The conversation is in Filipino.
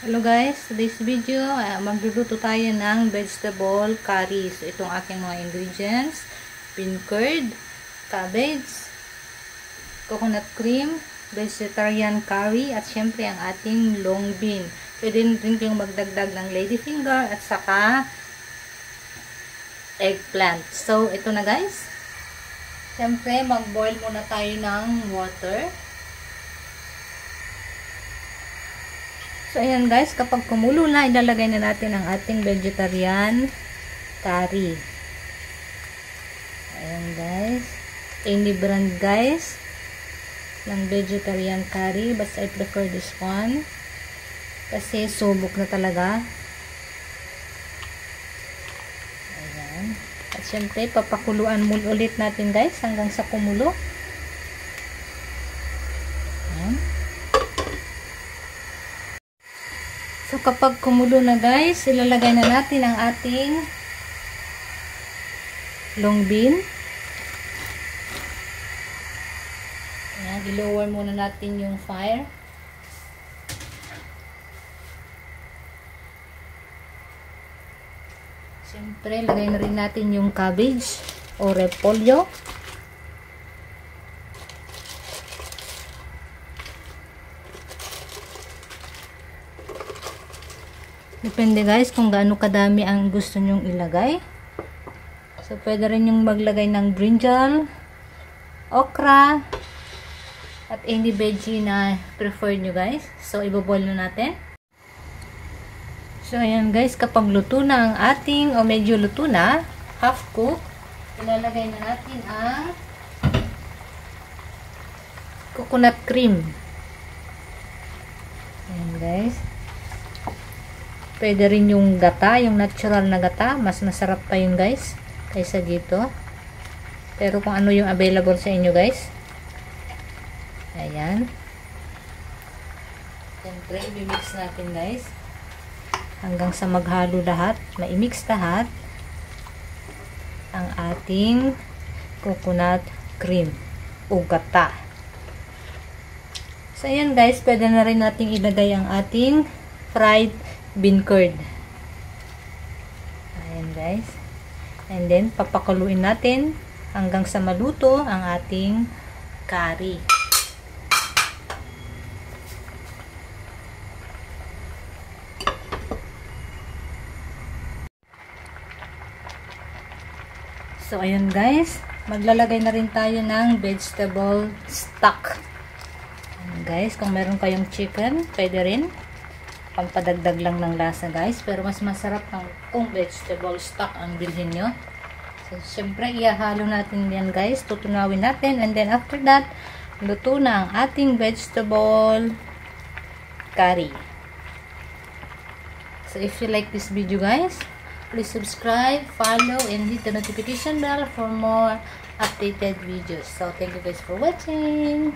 Hello guys, today's video, magluluto tayo ng vegetable curry. So, itong aking mga ingredients, bean curd, cabbage, coconut cream, vegetarian curry, at syempre ang ating long bean. Pwede rin kayong magdagdag ng ladyfinger at saka eggplant. So, ito na guys. Syempre, mag-boil muna tayo ng water. So, ayan guys, kapag kumulo na, ilalagay na natin ang ating vegetarian curry. Ayan guys. Any brand guys ng vegetarian curry. Basta I prefer this one. Kasi subok na talaga. Ayan. At syempre, papakuluan muna ulit natin guys hanggang sa kumulo. Ayan. So, kapag kumulo na guys, ilalagay na natin ang ating long bean. Ayan, i-lower muna natin yung fire. Siyempre, lagay na rin natin yung cabbage o repolyo. Depende guys kung gaano kadami ang gusto nyong ilagay. So, pwede rin yung maglagay ng brinjal, okra, at any veggie na prefer nyo guys. So, iboboil na natin. So, ayan guys, kapag luto na ang ating, o medyo luto na, half cook, ilalagay na natin ang coconut cream. Ayan guys. Pwede rin yung gata, yung natural na gata. Mas masarap pa yun guys, kaysa dito. Pero kung ano yung available sa inyo guys. Ayan. Siyempre, i-mix natin guys. Hanggang sa maghalo lahat. Ma-mix lahat ang ating coconut cream o gata. So, ayan guys. Pwede na rin natin ilagay ang ating fried bean curd. Ayan guys. And then, papakuluin natin hanggang sa maluto ang ating curry. So, ayan guys. Maglalagay na rin tayo ng vegetable stock. Ayan guys. Kung meron kayong chicken, pwede rin. Pampadagdag lang ng lasa guys, pero mas masarap kung vegetable stock ang bilhin nyo. So, syempre ihahalo natin yan guys, tutunawin natin, and then after that, luto na ang ating vegetable curry. So, if you like this video guys, please subscribe, follow, and hit the notification bell for more updated videos. So, thank you guys for watching.